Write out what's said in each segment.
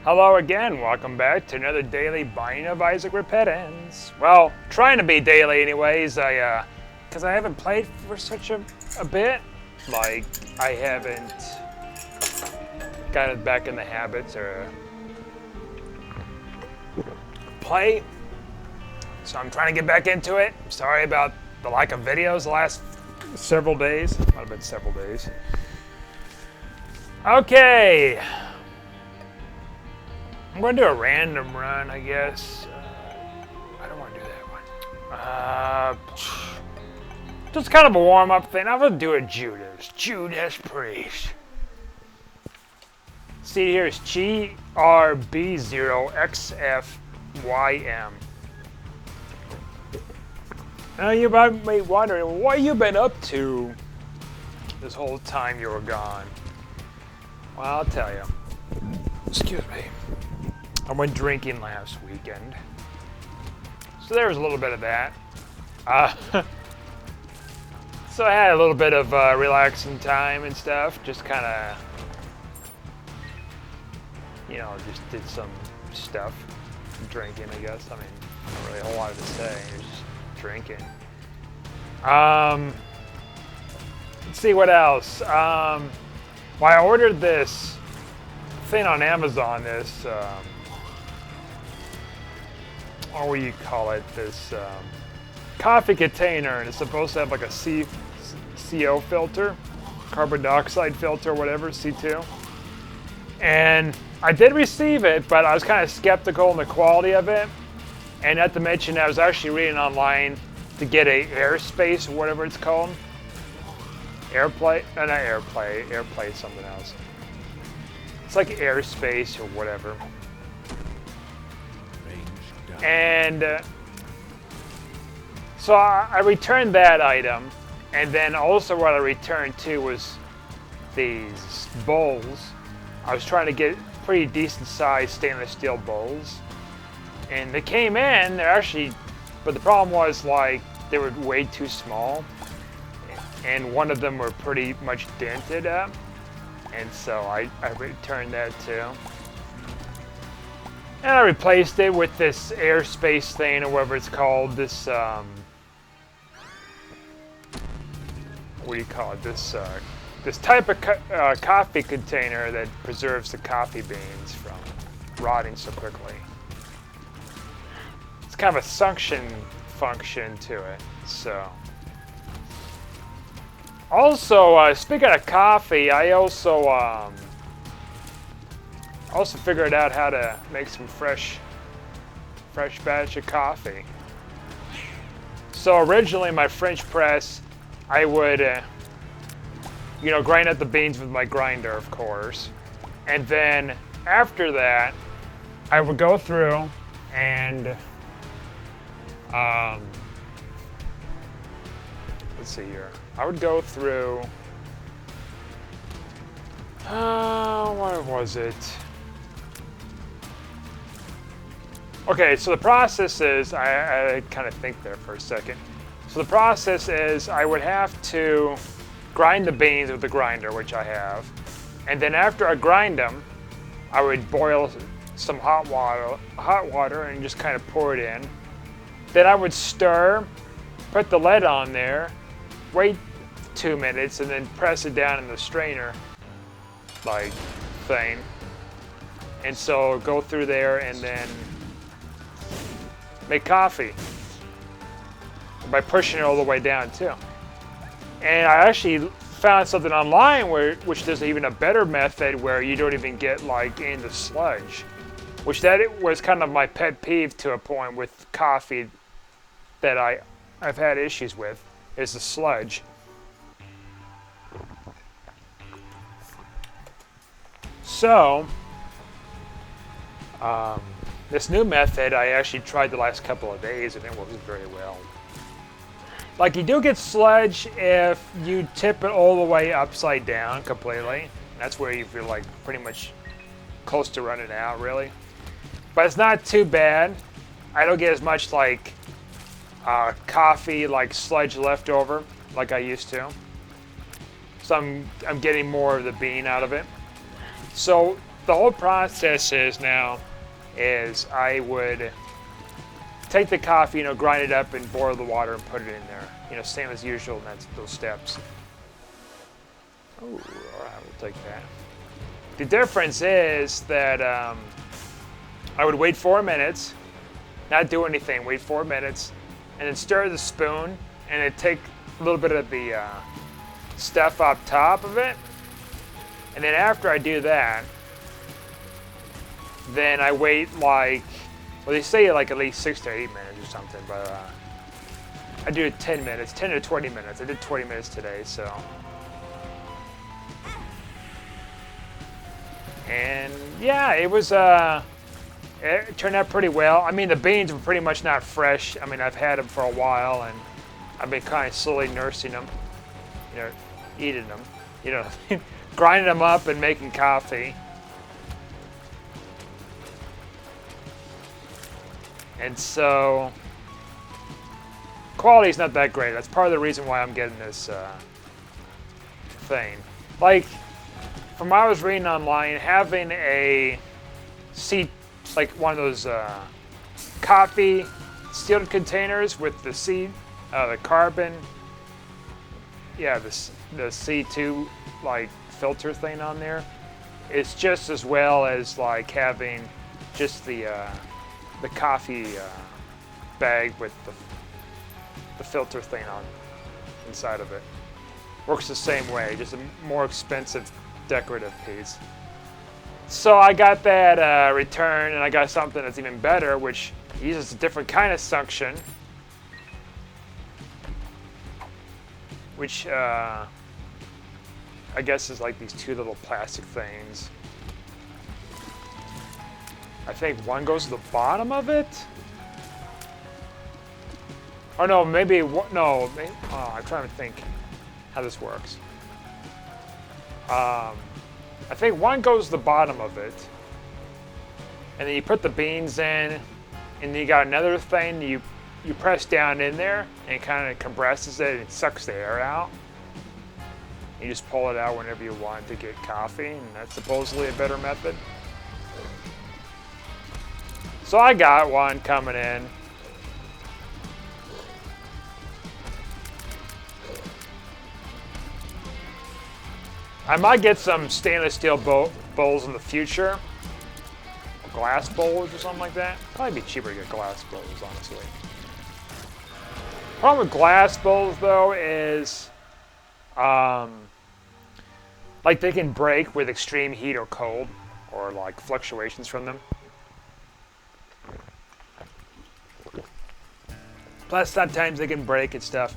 Hello again, welcome back to another daily Binding of Isaac Repentance. Well, trying to be daily anyways, because I haven't played for such a bit. Like, I haven't gotten back in the habits or play. So I'm trying to get back into it. Sorry about the lack of videos the last several days. Might have been several days. Okay. I'm going to do a random run, I guess. I don't want to do that one. Just kind of a warm-up thing. I'm going to do a Judas Priest. See, here's GRB0XFYM. Now you might be wondering, what you been up to this whole time you were gone? Well, I'll tell you. Excuse me. I went drinking last weekend. So there was a little bit of that. So I had a little bit of relaxing time and stuff. Just kind of, just did some stuff. Drinking, I guess. I mean, not really a whole lot to say. Just drinking. Let's see what else. Well, I ordered this thing on Amazon, this, what do you call it? This coffee container, and it's supposed to have like a CO filter, carbon dioxide filter, whatever, C2. And I did receive it, but I was kind of skeptical in the quality of it. And not to mention, I was actually reading online to get a Airspace, or whatever it's called. Airplay, not Airplay, something else. It's like Airspace or whatever. And so I returned that item, and then also what I returned too was these bowls. I was trying to get pretty decent sized stainless steel bowls, and they came in. They're actually, but the problem was like they were way too small, and one of them were pretty much dented up, and so I returned that too. And I replaced it with this Airspace thing, or whatever it's called. This, what do you call it? This type of coffee container that preserves the coffee beans from rotting so quickly. It's kind of a suction function to it. So, also speaking of coffee, I also figured out how to make some fresh batch of coffee. So originally my French press, I would, grind up the beans with my grinder, of course. And then after that, I would go through and, let's see here. I would go through, what was it? Okay, so the process is, I kind of think there for a second. So the process is I would have to grind the beans with the grinder, which I have. And then after I grind them, I would boil some hot water and just kind of pour it in. Then I would stir, put the lid on there, wait 2 minutes, and then press it down in the strainer, like thing. And so go through there and then make coffee by pushing it all the way down too. And I actually found something online which there's even a better method where you don't even get like in the sludge, which that was kind of my pet peeve to a point with coffee that I've had issues with, is the sludge. So this new method I actually tried the last couple of days, and it works very well. Like, you do get sludge if you tip it all the way upside down completely. That's where you feel like pretty much close to running out, really. But it's not too bad. I don't get as much like coffee, like sludge left over like I used to. So I'm getting more of the bean out of it. So the whole process is now is I would take the coffee, grind it up and boil the water and put it in there. Same as usual, and that's those steps. Oh, all right, we'll take that. The difference is that I would wait 4 minutes, not do anything, wait 4 minutes, and then stir the spoon, and then take a little bit of the stuff up top of it. And then after I do that, then I wait they say like at least 6 to 8 minutes or something, but I do 10 minutes, 10 to 20 minutes. I did 20 minutes today, so. And yeah, it turned out pretty well. I mean, the beans were pretty much not fresh. I mean, I've had them for a while, and I've been kind of slowly nursing them, eating them, grinding them up and making coffee. And so, quality's not that great. That's part of the reason why I'm getting this thing. Like, from what I was reading online, having a seat, like one of those coffee sealed containers with the seed, the carbon, yeah, the C2 like filter thing on there, it's just as well as like having just the coffee bag with the filter thing on inside of it. Works the same way, just a more expensive decorative piece. So I got that return, and I got something that's even better, which uses a different kind of suction, which I guess is like these two little plastic things. I think one goes to the bottom of it. Oh no, maybe no. I'm trying to think how this works. I think one goes to the bottom of it, and then you put the beans in, and then you got another thing you press down in there, and it kind of compresses it and sucks the air out. You just pull it out whenever you want to get coffee, and that's supposedly a better method. So I got one coming in. I might get some stainless steel bowls in the future. Glass bowls or something like that. Probably be cheaper to get glass bowls, honestly. Problem with glass bowls though is, like they can break with extreme heat or cold, or like fluctuations from them. Plus sometimes they can break and stuff.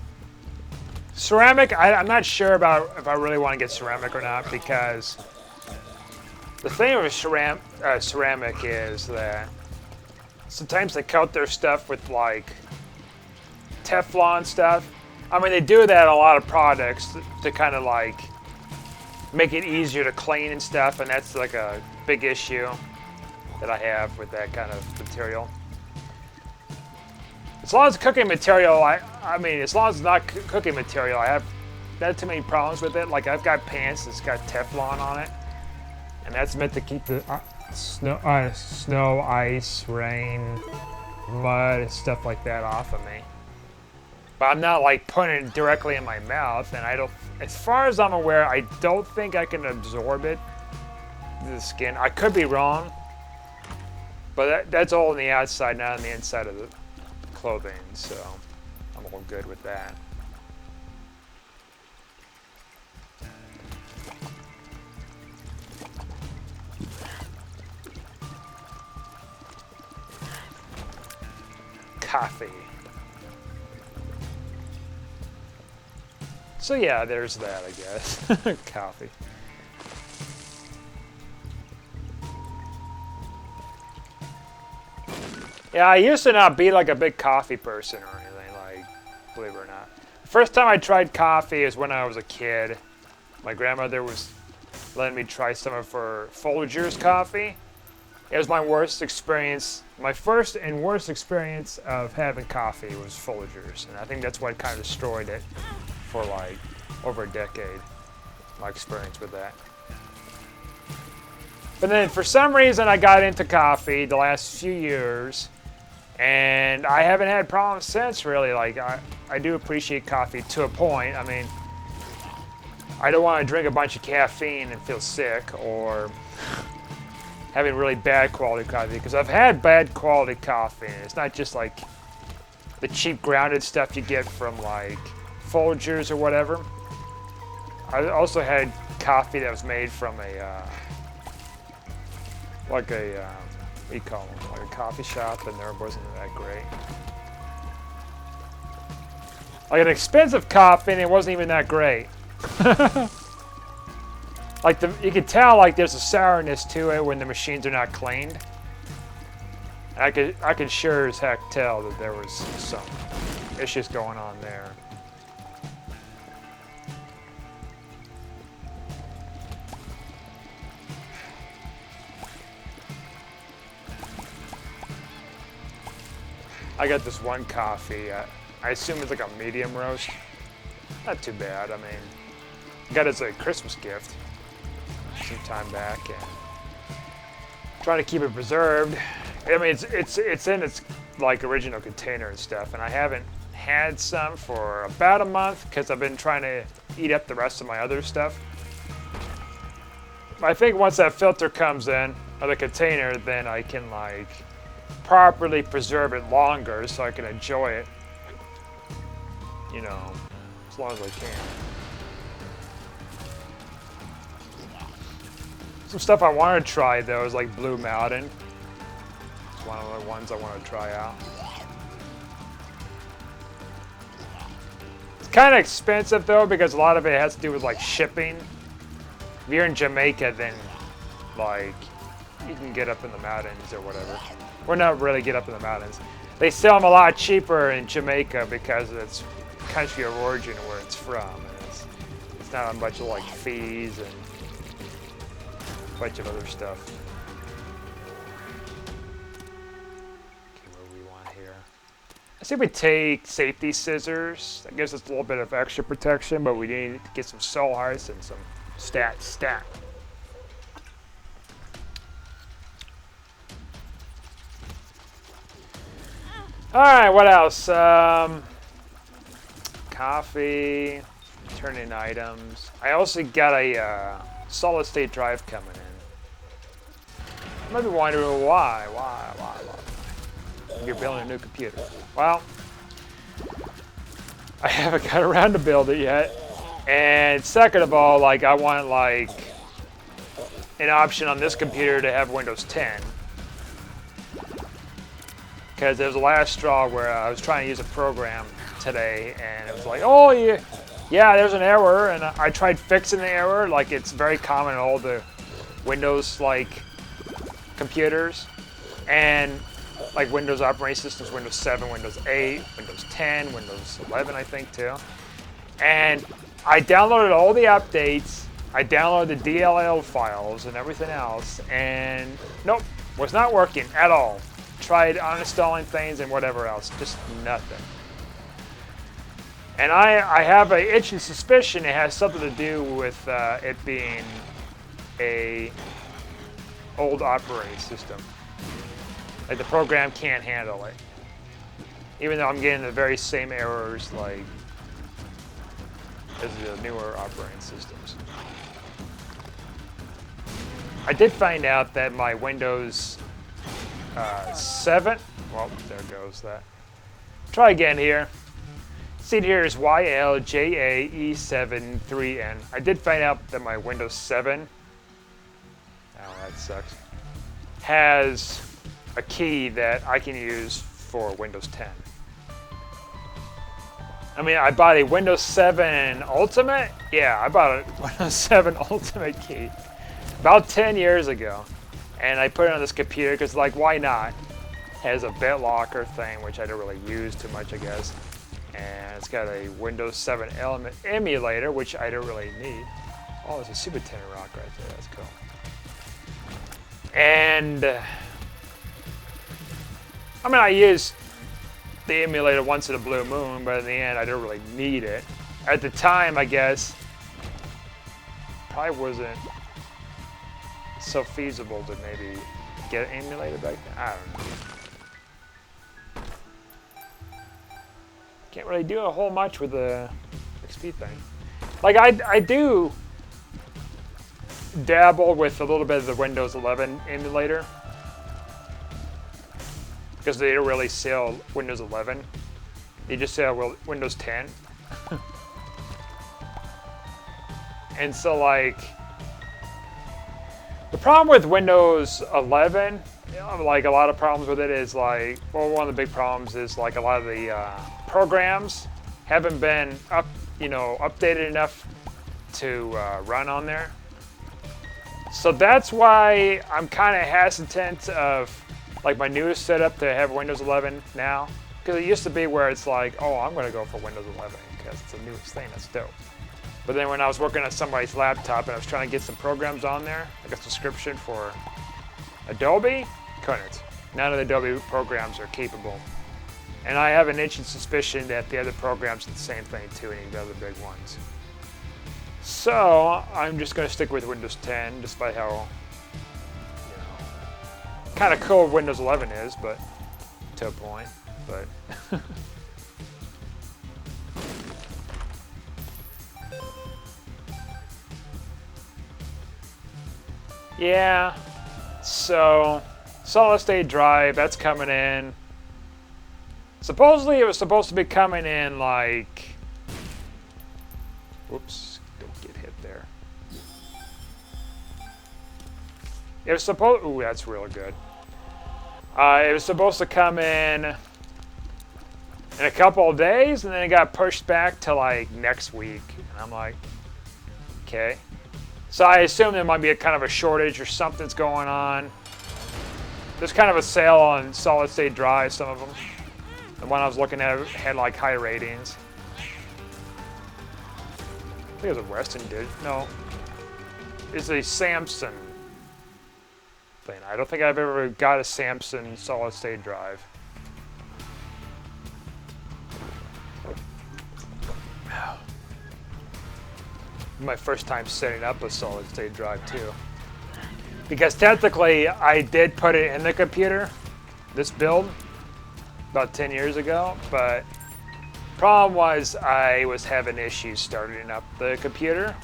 Ceramic, I'm not sure about if I really want to get ceramic or not, because the thing with ceramic is that sometimes they coat their stuff with like Teflon stuff. I mean, they do that on a lot of products to kind of like make it easier to clean and stuff, and that's like a big issue that I have with that kind of material. As long as cooking material, I mean, as long as it's not cooking material, I have not too many problems with it. Like I've got pants that's got Teflon on it, and that's meant to keep the snow, ice, rain, mud, and stuff like that off of me. But I'm not like putting it directly in my mouth, and I don't, as far as I'm aware, I don't think I can absorb it to the skin. I could be wrong, but that's all on the outside, not on the inside of the clothing, so I'm all good with that. Coffee. So yeah, there's that, I guess. Coffee. Yeah, I used to not be like a big coffee person or anything, like, believe it or not. The first time I tried coffee is when I was a kid. My grandmother was letting me try some of her Folgers coffee. It was my worst experience. My first and worst experience of having coffee was Folgers, and I think that's what kind of destroyed it for like over a decade, my experience with that. But then for some reason I got into coffee the last few years, and I haven't had problems since, really. Like, I do appreciate coffee to a point. I mean, I don't want to drink a bunch of caffeine and feel sick, or having really bad quality coffee, because I've had bad quality coffee. And it's not just like the cheap grounded stuff you get from like Folgers or whatever. I also had coffee that was made from a what do you call them? Like a coffee shop, and there wasn't that great. Like an expensive coffee, and it wasn't even that great. Like you could tell, like there's a sourness to it when the machines are not cleaned. I could sure as heck tell that there was some issues going on there. I got this one coffee. I assume it's like a medium roast. Not too bad. I mean, I got it as a Christmas gift some time back, and trying to keep it preserved. I mean, it's in its like original container and stuff, and I haven't had some for about a month because I've been trying to eat up the rest of my other stuff. I think once that filter comes in, or the container, then I can like properly preserve it longer so I can enjoy it, you know, as long as I can. Some stuff I want to try though is like Blue Mountain. It's one of the ones I want to try out. It's kind of expensive though, because a lot of it has to do with like shipping. If you're in Jamaica, then like you can get up in the mountains or whatever. Or not really get up in the mountains. They sell them a lot cheaper in Jamaica because it's country of origin where it's from, and it's not a bunch of like fees and a bunch of other stuff. Okay, what do we want here? I think we take safety scissors. That gives us a little bit of extra protection, but we need to get some soul hearts and some stat. All right, what else? Coffee, turn in items. I also got a solid state drive coming in. You might be wondering why? You're building a new computer. Well, I haven't got around to build it yet. And second of all, like I want like an option on this computer to have Windows 10. Because there was a last straw where I was trying to use a program today, and it was like, oh yeah, there's an error, and I tried fixing the error. Like it's very common in all the Windows like computers, and like Windows operating systems, Windows 7, Windows 8, Windows 10, Windows 11, I think too. And I downloaded all the updates. I downloaded the DLL files and everything else, and nope, was not working at all. Tried uninstalling things and whatever else, just nothing. And I have an itchy suspicion it has something to do with it being a old operating system. Like the program can't handle it, even though I'm getting the very same errors like as the newer operating systems. I did find out that my Windows 7, well, there goes that. Try again here. See here is YLJAE73N. I did find out that my Windows 7, oh that sucks, has a key that I can use for Windows 10. I mean, I bought a Windows 7 Ultimate. Yeah, I bought a Windows 7 Ultimate key about 10 years ago. And I put it on this computer because, like, why not? It has a BitLocker thing, which I don't really use too much, I guess. And it's got a Windows 7 Element emulator, which I don't really need. Oh, there's a Super Tenor Rock right there. That's cool. And, I mean, I use the emulator once in a blue moon, but in the end, I don't really need it. At the time, I guess, probably wasn't so feasible to maybe get it emulated back then. I don't know. Can't really do a whole much with the XP thing. Like I do dabble with a little bit of the Windows 11 emulator because they don't really sell Windows 11. They just sell Windows 10. And so like the problem with Windows 11, like a lot of problems with it is like, well, one of the big problems is like a lot of the programs haven't been updated enough to run on there. So that's why I'm kind of hesitant of like my newest setup to have Windows 11 now, because it used to be where it's like, oh, I'm going to go for Windows 11 because it's the newest thing. That's dope. But then when I was working on somebody's laptop and I was trying to get some programs on there, like a subscription for Adobe, couldn't. None of the Adobe programs are capable. And I have an itching suspicion that the other programs are the same thing too, any of the other big ones. So I'm just going to stick with Windows 10, despite how kind of cool Windows 11 is, but to a point. But yeah, so solid state drive, that's coming in. Supposedly it was supposed to be coming in like, whoops, don't get hit there. It was supposed, ooh, that's real good. It was supposed to come in a couple of days, and then it got pushed back to like next week. And I'm like, okay. So I assume there might be a kind of a shortage or something's going on. There's kind of a sale on solid state drives, some of them. The one I was looking at had like high ratings. I think it was a Western Digital. No, it's a Samsung thing. I don't think I've ever got a Samsung solid state drive. My first time setting up a solid state drive too. Because technically I did put it in the computer, this build, about 10 years ago, but problem was I was having issues starting up the computer,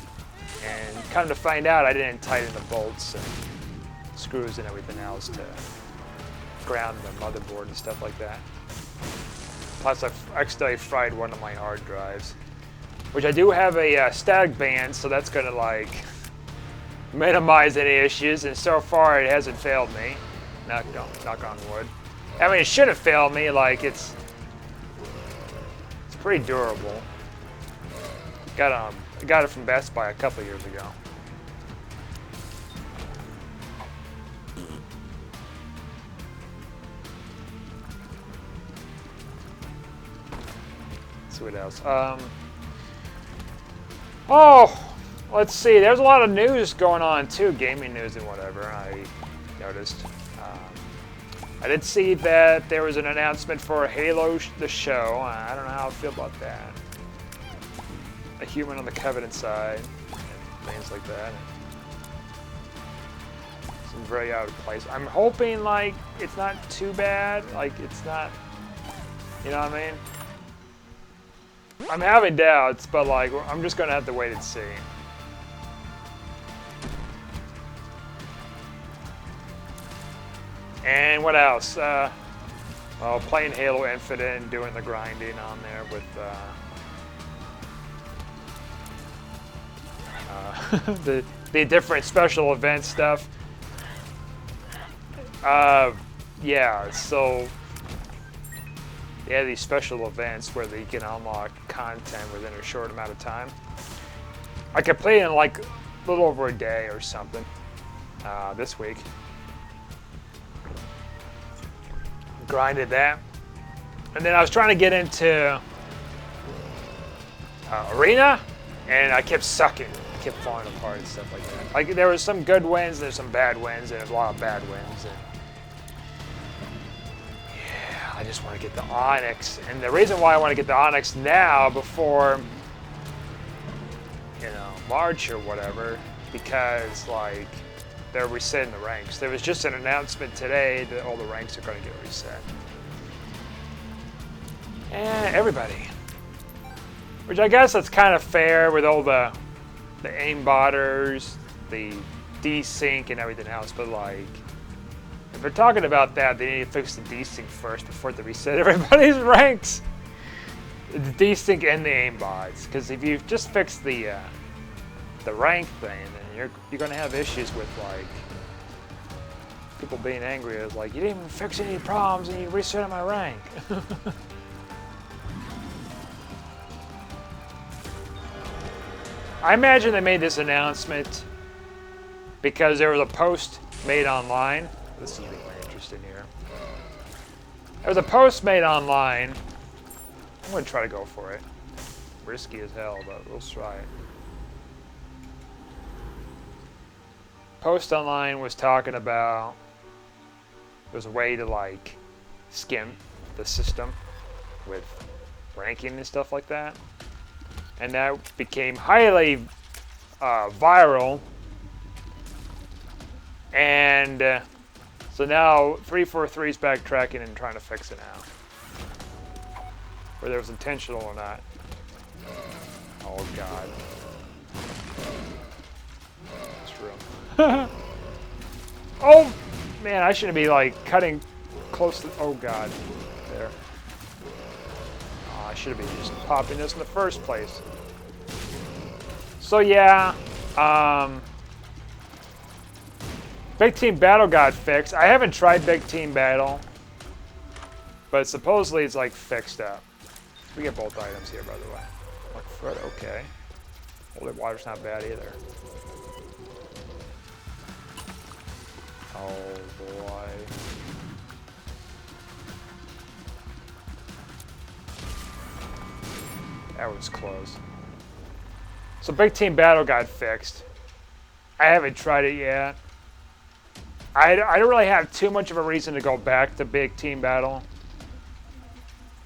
and come to find out I didn't tighten the bolts and screws and everything else to ground the motherboard and stuff like that. Plus I accidentally fried one of my hard drives, which I do have a static band, so that's gonna like minimize any issues, and so far it hasn't failed me. Knock on wood. I mean, it should have failed me. Like it's pretty durable. Got it from Best Buy a couple years ago. Let's see what else. Oh, let's see. There's a lot of news going on too, gaming news and whatever. I noticed. I did see that there was an announcement for Halo the show. I don't know how I feel about that. A human on the Covenant side, and things like that. Seems very out of place. I'm hoping like it's not too bad. Like it's not, you know what I mean? I'm having doubts, but like I'm just gonna have to wait and see. And what else? Well, playing Halo Infinite and doing the grinding on there with the different special event stuff. Yeah, so they have these special events where you can unlock content within a short amount of time. I could play in like a little over a day or something this week. Grinded that, and then I was trying to get into Arena, and I kept sucking. I kept falling apart and stuff like that. Like there was some good wins, there's some bad wins, and there's a lot of bad wins. And yeah, I just want to get the Onyx, and the reason why I want to get the Onyx now before March or whatever, because like they're resetting the ranks. There was just an announcement today that all the ranks are going to get reset. And everybody. Which I guess that's kind of fair with all the aimbotters, the desync and everything else, but like, if they're talking about that, they need to fix the desync first before they reset everybody's ranks. The desync and the aimbots, because if you just fix the rank thing, then you're gonna have issues with like people being angry. It's like, you didn't even fix any problems and you reset my rank. I imagine they made this announcement because there was a post made online. This is really interesting here. There was a post made online. I'm going to try to go for it. Risky as hell, but we'll try it. Post online was talking about there's a way to like skim the system with ranking and stuff like that. And that became highly viral. And so now 343 is backtracking and trying to fix it now. Whether it was intentional or not. Oh God. That's real. Oh man, I shouldn't be like cutting close to. Oh God. There. I should have been just popping this in the first place. So yeah, Big Team Battle got fixed. I haven't tried Big Team Battle, but supposedly it's like fixed up. We get both items here, by the way. Look for it, okay. Holy water's not bad either. Oh boy. That was close. So Big Team Battle got fixed. I haven't tried it yet. I don't really have too much of a reason to go back to Big Team Battle.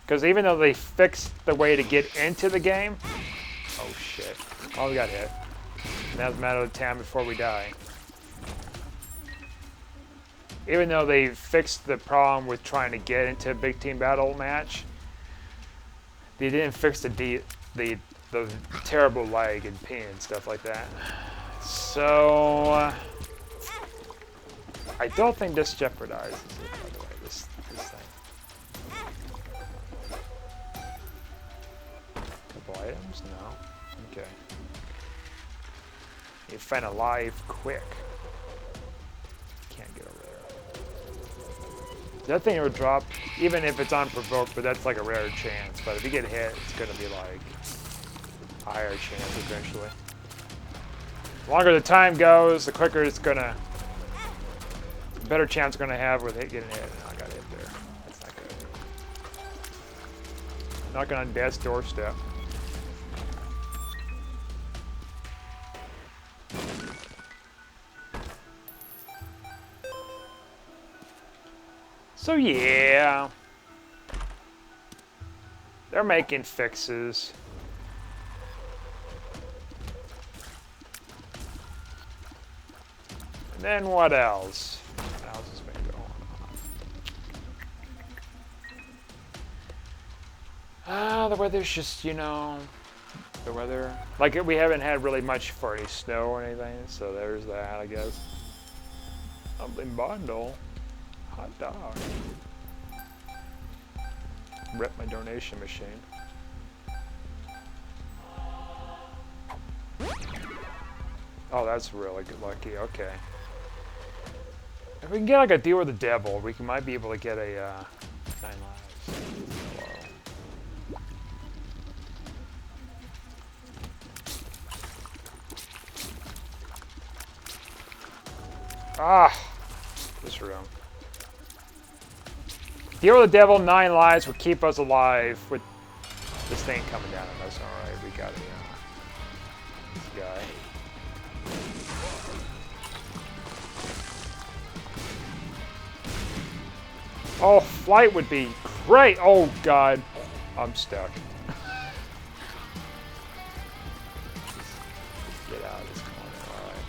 Because even though they fixed the way to get into the game... Oh shit. Oh, we got hit. Now it's a matter of time before we die. Even though they fixed the problem with trying to get into a Big Team Battle match, they didn't fix the terrible lag and ping and stuff like that. So I don't think this jeopardizes it, by the way, this thing. Couple items? No. Okay. You find a live quick. Can't get over there. That thing would drop, even if it's unprovoked, but that's like a rare chance. But if you get hit, it's gonna be like a higher chance eventually. The longer the time goes, the quicker it's gonna, the better chance it's gonna have with getting hit. I got hit there. That's not good. Knocking on Dad's doorstep. So yeah, they're making fixes. And then what else? What else has been going on? The weather's just, you know, the weather. Like, we haven't had really much for any snow or anything, so there's that, I guess. Something bundle. Hot dog. Rep my donation machine. Oh, that's really good, lucky. Okay. If we can get like a deal with the devil, we might be able to get a 9 lives. Hello. Ah, this room. Deal with the devil, 9 lives will keep us alive with this thing coming down on us. Alright, we got this guy. Oh, flight would be great. Oh, God. I'm stuck. Get out of this corner. Alright.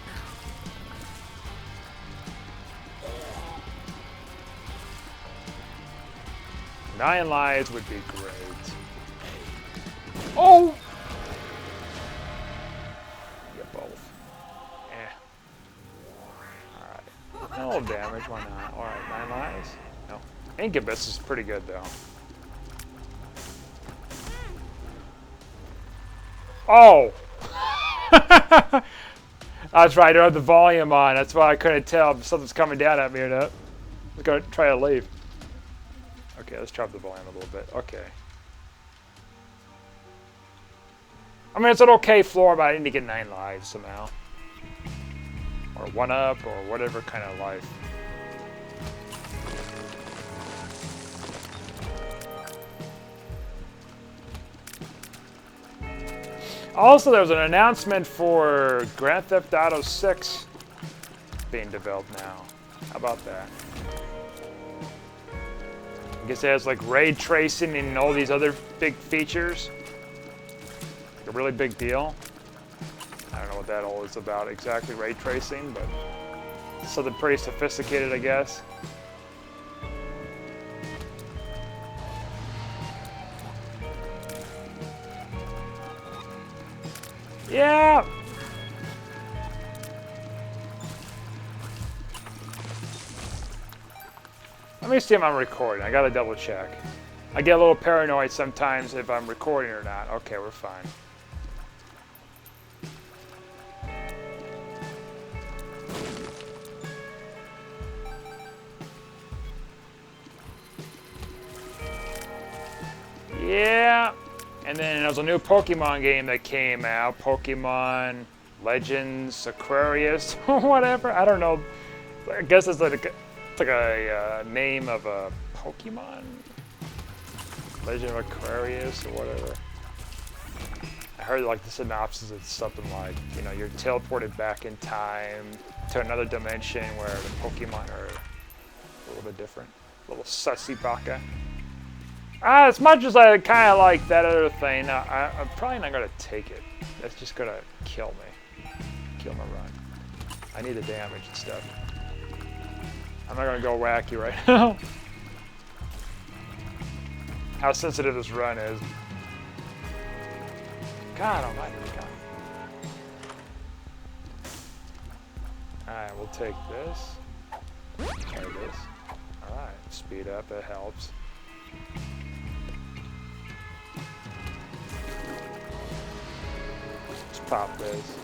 9 lives would be great. Oh! Get both. Alright. No damage, why not? Alright, 9 lives? No. Incubus is pretty good, though. Oh! That's right, I don't have the volume on. That's why I couldn't tell if something's coming down at me or not. I was going to try to leave. Okay, let's drop the volume a little bit. Okay. I mean, it's an okay floor, but I need to get 9 lives somehow. Or 1 up, or whatever kind of life. Also, there was an announcement for Grand Theft Auto 6 being developed now. How about that? I guess it has like ray tracing and all these other big features. Like a really big deal. I don't know what that all is about exactly, ray tracing, but something pretty sophisticated, I guess. Yeah! Let me see if I'm recording. I gotta double check. I get a little paranoid sometimes if I'm recording or not. Okay, we're fine. Yeah! And then there's a new Pokemon game that came out. Pokemon Legends Aquarius, whatever. I don't know. I guess it's like a name of a Pokemon. Legend of Aquarius or whatever. I heard like the synopsis is something like, you know, you're teleported back in time to another dimension where the Pokemon are a little bit different. A little sussy baka. As much as I kind of like that other thing, I'm probably not going to take it. That's just going to kill me. Kill my run. I need the damage and stuff. I'm not going to go wacky right now. How sensitive this run is. God almighty, God. Alright, we'll take this. There it is. Alright, speed up, it helps. Pop this.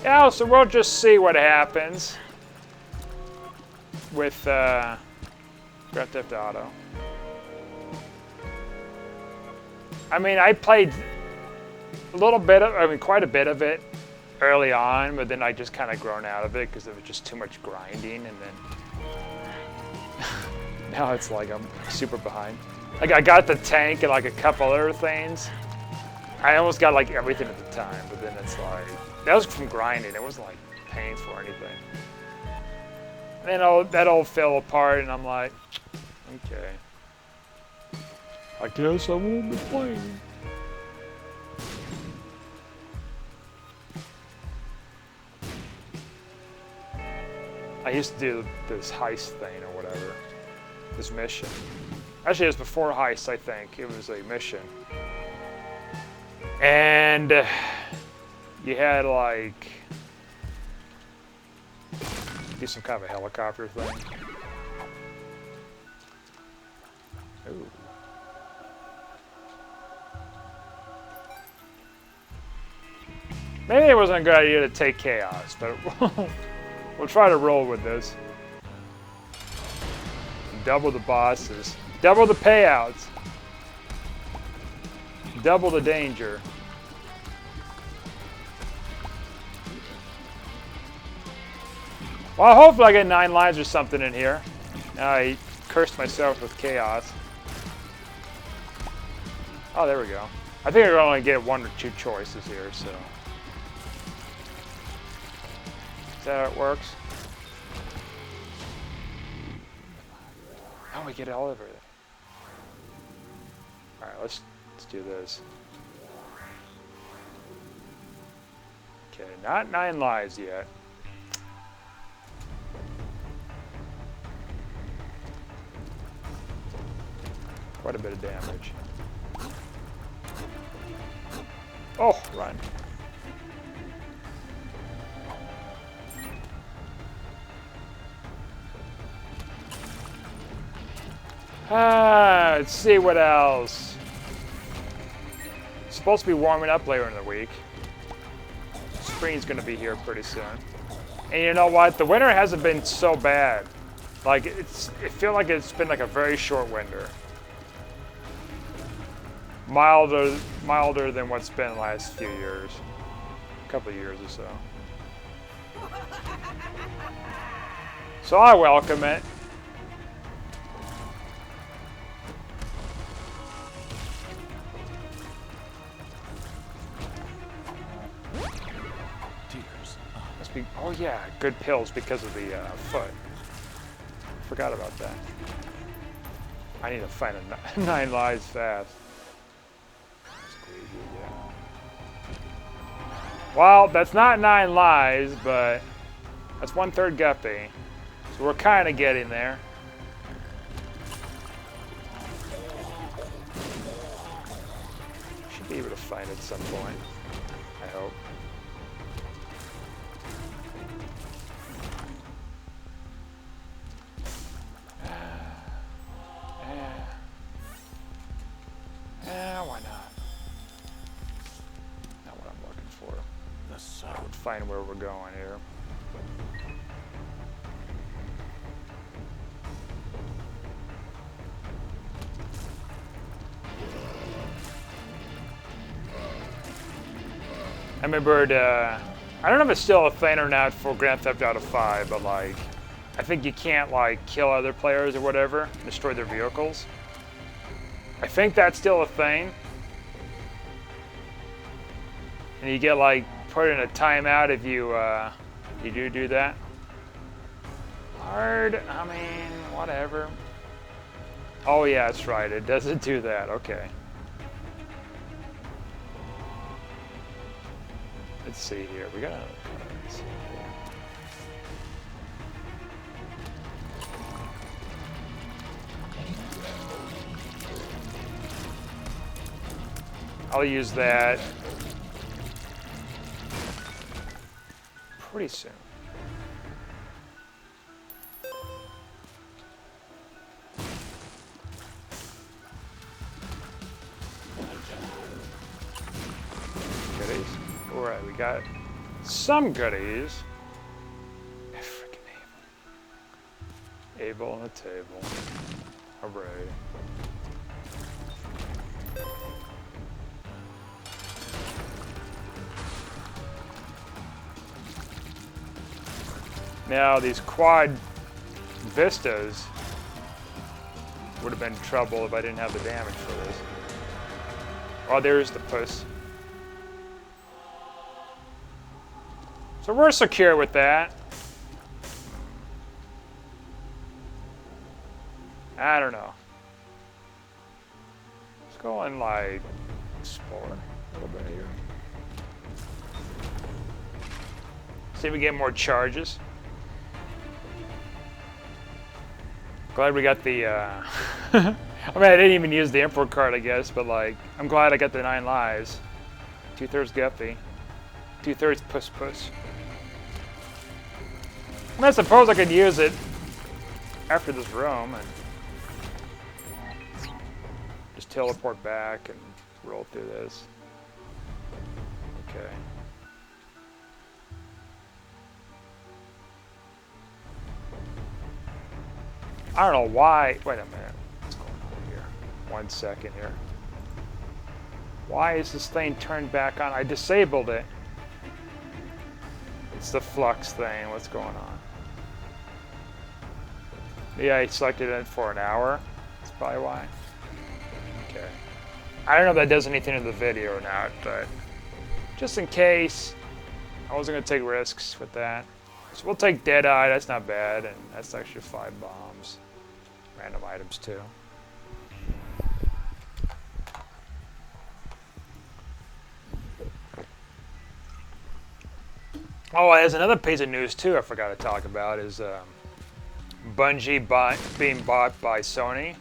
Yeah, so we'll just see what happens with Grand Theft Auto. I mean, I played a little bit of, I mean, quite a bit of it early on, but then I just kind of grown out of it because it was just too much grinding, and then now it's like I'm super behind. Like, I got the tank and like a couple other things. I almost got like everything at the time, but then it's like, that was from grinding. It wasn't like painful or anything. And then that all fell apart, and I'm like, okay. I guess I won't be playing. I used to do this heist thing or whatever. This mission. Actually, it was before heist, I think. It was a mission. And you had like do some kind of a helicopter thing. Ooh. Maybe it wasn't a good idea to take Chaos, but we'll try to roll with this. Double the bosses. Double the payouts. Double the danger. Well, hopefully I get 9 lives or something in here. I cursed myself with Chaos. Oh, there we go. I think I can only get 1 or 2 choices here, so. Is that how it works? Oh, we get all over it. Alright, let's do this. Okay, not 9 lives yet. Quite a bit of damage. Oh, run. Let's see what else. It's supposed to be warming up later in the week. Spring's gonna be here pretty soon. And you know what? The winter hasn't been so bad. Like it feels like it's been like a very short winter. Milder than what's been the last few years. A couple of years or so. So I welcome it. Oh yeah, good pills because of the foot. Forgot about that. I need to find a 9 lives fast. Squeegee, yeah. Well, that's not 9 lives, but that's 1/3 guppy. So we're kind of getting there. Should be able to find it at some point, I hope. Why not? Not what I'm looking for. Let's find where we're going here. I remembered, I don't know if it's still a thing or not for Grand Theft Auto 5, but like, I think you can't like kill other players or whatever, destroy their vehicles. I think that's still a thing. And you get like put in a timeout if you do that. Hard, I mean, whatever. Oh yeah, that's right, it doesn't do that, okay. Let's see here, we got let's see here. I'll use that pretty soon. Goodies. Alright, we got some goodies. Freaking Able. Able on the table. Hooray. Now these quad vistas would have been trouble if I didn't have the damage for this. Oh, there's the puss. So we're secure with that. I don't know. Let's go and like explore a little bit here. See if we get more charges. Glad we got the, I mean, I didn't even use the Emperor card, I guess, but like, I'm glad I got the 9 lives. 2/3 Guppy. 2/3 Puss Puss. I suppose I could use it after this room and just teleport back and roll through this. Okay. I don't know why. Wait a minute. What's going on here? 1 second here. Why is this thing turned back on? I disabled it. It's the flux thing. What's going on? Yeah, I selected it for an hour. That's probably why. Okay. I don't know if that does anything to the video or not, but just in case, I wasn't going to take risks with that. So we'll take Deadeye. That's not bad, and that's actually 5 bombs. Random items too. Oh, there's another piece of news too I forgot to talk about is Bungie being bought by Sony.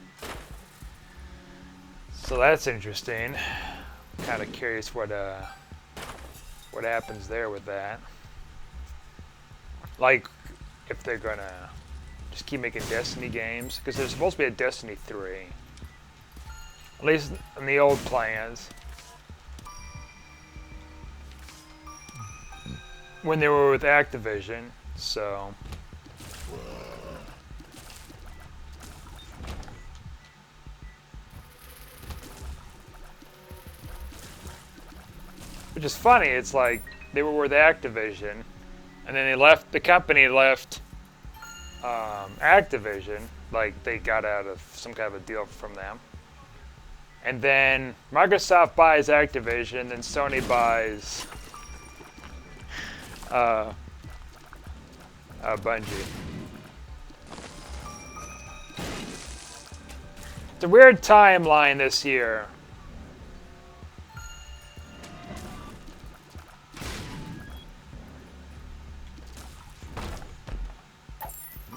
So that's interesting. Kind of curious what happens there with that. Like, if they're gonna just keep making Destiny games, because there's supposed to be a Destiny 3. At least in the old plans. When they were with Activision, so. Which is funny, it's like they were with Activision, and then they left, the company left Activision, like they got out of some kind of a deal from them. And then Microsoft buys Activision, then Sony buys Bungie. It's a weird timeline this year.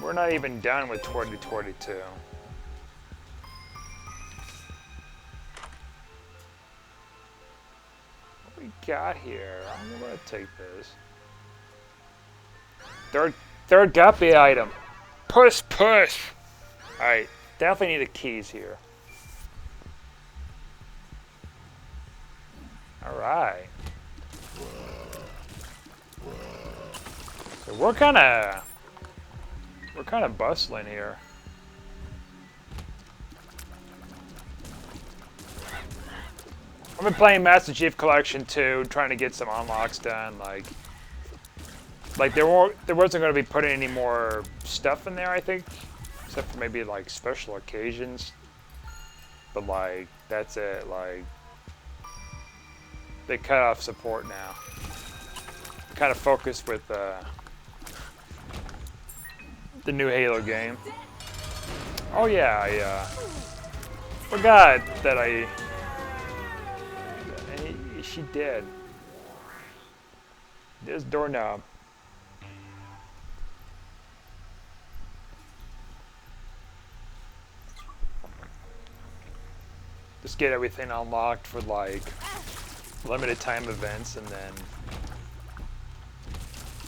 We're not even done with 2022. What we got here? I'm gonna take this. Third guppy item. Push, push. All right, definitely need the keys here. All right. So we're kind of bustling here. I've been playing Master Chief Collection 2, trying to get some unlocks done. Like there wasn't going to be putting any more stuff in there, I think, except for maybe like special occasions. But like that's it. Like they cut off support now. Kind of focused with the new Halo game. Oh yeah, I forgot that she did. There's doorknob. Just get everything unlocked for like limited time events and then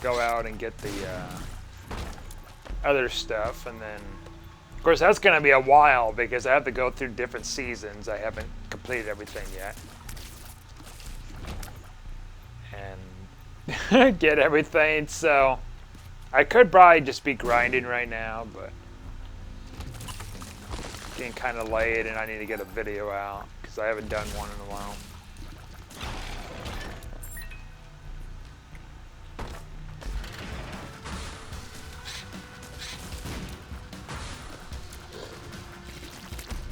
go out and get the other stuff, and then of course that's gonna be a while because I have to go through different seasons. I haven't completed everything yet. And get everything, so I could probably just be grinding right now, but it's getting kind of late and I need to get a video out because I haven't done one in a while.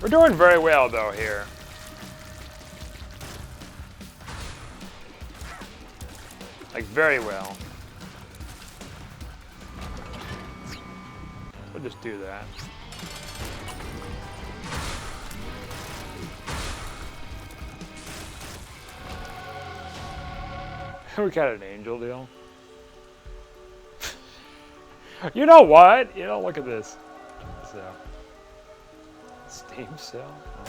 We're doing very well though here. Like very well. We'll just do that. We got an angel deal. You know what? You know, look at this. So, Steam sale? Oh,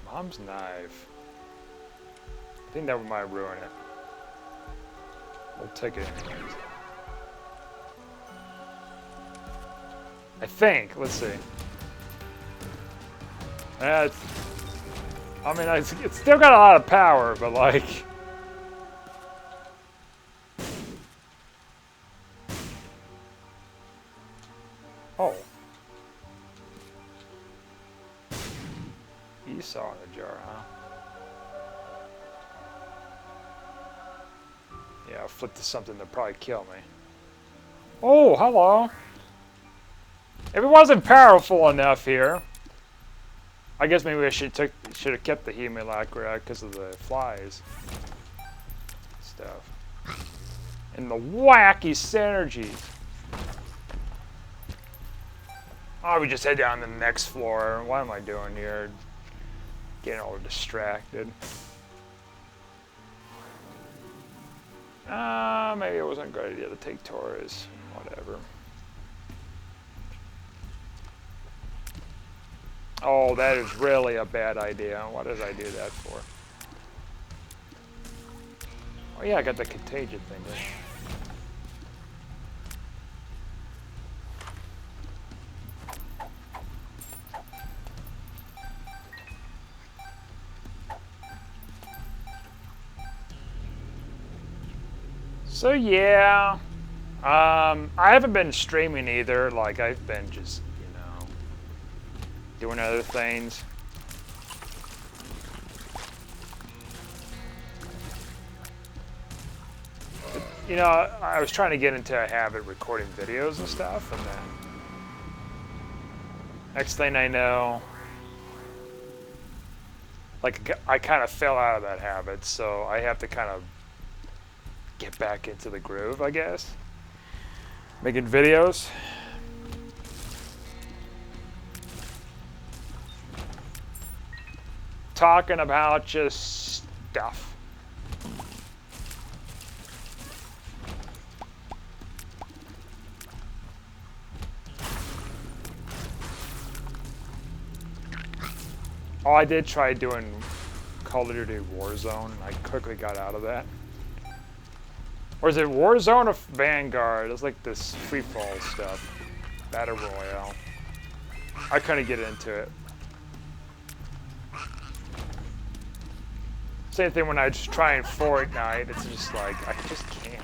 right. Mom's knife. I think that might ruin it. We'll take it anyways. I think. Let's see. I mean, it's still got a lot of power, but like... Oh. Esau in a jar, huh? Yeah, I'll flip to something that'll probably kill me. Oh, hello. If it wasn't powerful enough here, I guess maybe I should have kept the Hemulacra because of the flies stuff. And the wacky synergy. Oh, we just head down to the next floor. What am I doing here? Getting all distracted. Maybe it wasn't a good idea to take Taurus. Whatever. Oh, that is really a bad idea. Why did I do that for? Oh yeah, I got the contagion thing there. So yeah, I haven't been streaming either. Like I've been just, doing other things. I was trying to get into a habit recording videos and stuff, and then next thing I know, like I kind of fell out of that habit, so I have to kind of get back into the groove, I guess. Making videos. Talking about just stuff. Oh, I did try doing Call of Duty Warzone. I quickly got out of that. Or is it Warzone or Vanguard? It's like this free-fall stuff. Battle Royale. I couldn't get into it. Same thing when I was trying Fortnite. It's just like, I just can't.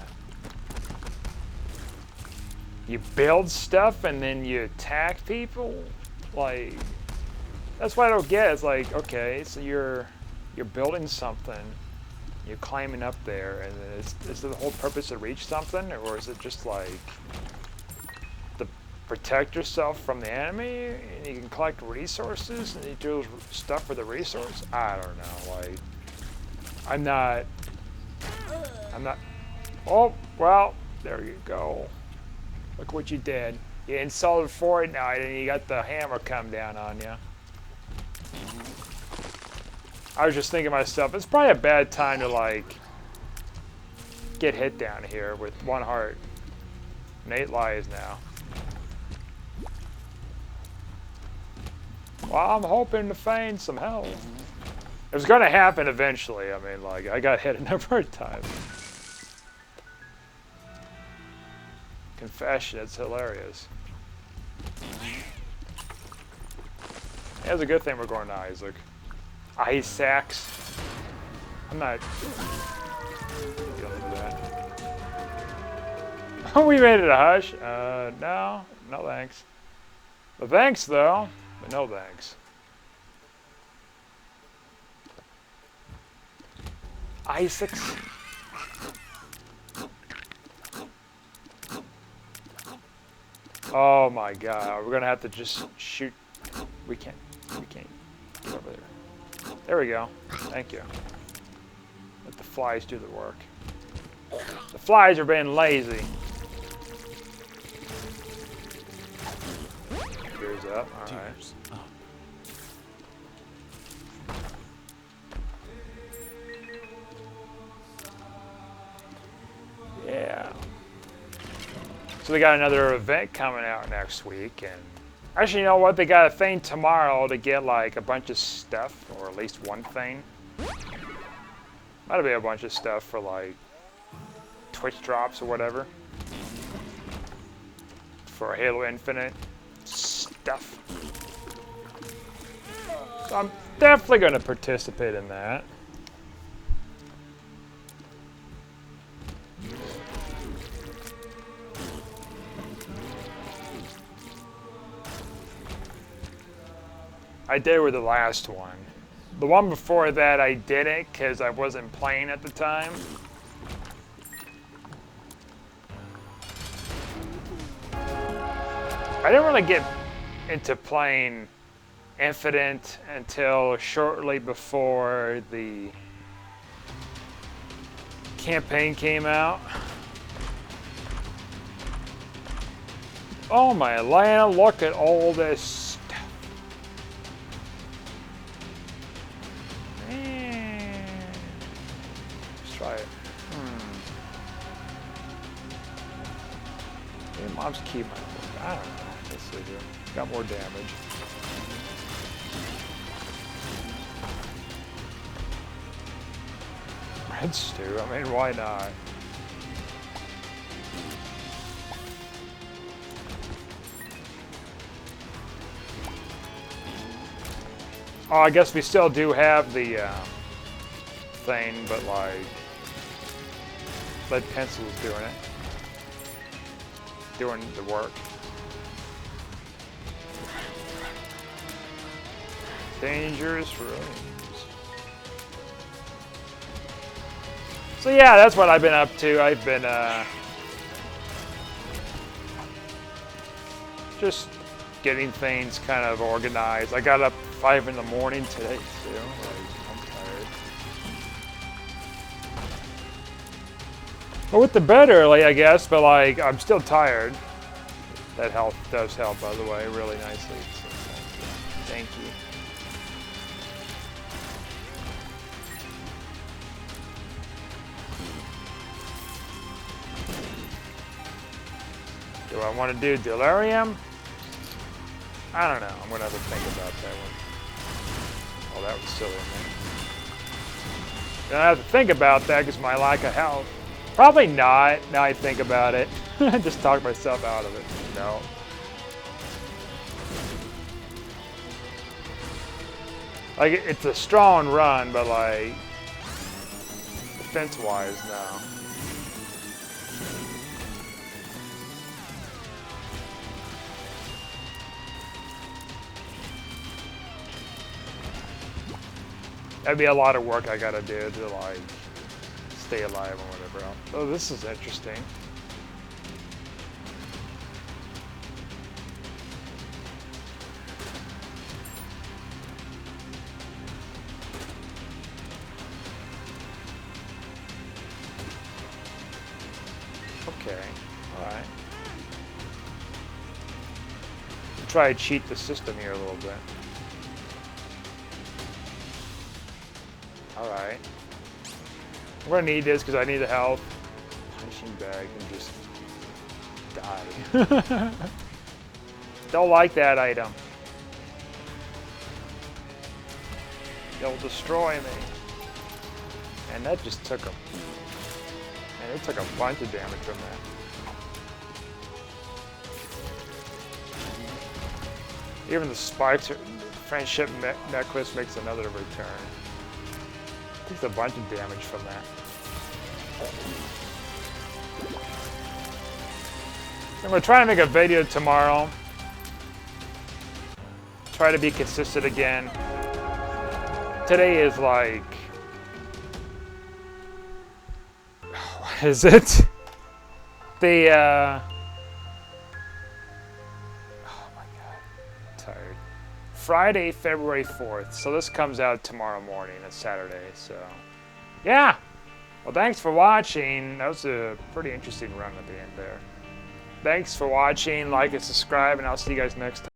You build stuff and then you attack people? Like, that's what I don't get. It's like, okay, so you're building something. You're climbing up there, and is the whole purpose to reach something, or is it just like to protect yourself from the enemy, and you can collect resources, and you do stuff for the resource? I don't know. Like, I'm not. Oh, well, there you go. Look what you did. You insulted Fortnite, and you got the hammer come down on you. I was just thinking to myself, it's probably a bad time to, like, get hit down here with one heart. And 8 lives now. Well, I'm hoping to find some help. It was going to happen eventually. I mean, like, I got hit a number of times. Confession, it's hilarious. It's a good thing we're going to Isaac. Isaacs. I'm not dealing with that. We made it a hush. No thanks. But thanks though, but no thanks. Isaacs. Oh my God, we're gonna have to just shoot. We can't get over there. There we go. Thank you. Let the flies do the work. The flies are being lazy. Gears up. All right. Yeah. So they got another event coming out next week, and actually, you know what? They got a thing tomorrow to get like a bunch of stuff, or at least one thing. Might be a bunch of stuff for like Twitch drops or whatever. For Halo Infinite stuff. So I'm definitely going to participate in that. I did with the last one. The one before that I didn't because I wasn't playing at the time. I didn't really get into playing Infinite until shortly before the campaign came out. Oh my Atlanta, look at all this stuff. Let's try it. Maybe mom's key might work. I don't know. Let's see here. Got more damage. red stew. I mean, why not? Oh, I guess we still do have the thing, but like lead pencil's doing it, doing the work. Dangerous rooms. So yeah, that's what I've been up to. I've been just getting things kind of organized. I got up 5 in the morning today too. Like, I'm tired. I went to bed early, I guess, but like I'm still tired. That does help, by the way, really nicely. So thank you. Do I want to do delirium? I don't know. I'm gonna have to think about that one. Oh, that was silly of me. I have to think about that because my lack of health. Probably not. Now I think about it. Just talk myself out of it. No. Like it's a strong run, but like defense-wise, no. That'd be a lot of work I gotta do to like stay alive or whatever else. Oh, this is interesting. Okay, alright. Try to cheat the system here a little bit. Alright. I'm gonna need this because I need the health. Punching bag and just die. Don't like that item. They'll destroy me. And that just took and it took a bunch of damage from that. Even the spikes, friendship necklace makes another return. Takes a bunch of damage from that. I'm gonna try to make a video tomorrow. Try to be consistent again. Today is like, what is it? The oh my god, I'm tired. Friday, February 4th. So this comes out tomorrow morning. It's Saturday, so yeah. Well, thanks for watching. That was a pretty interesting run at the end there. Thanks for watching. Like and subscribe, and I'll see you guys next time.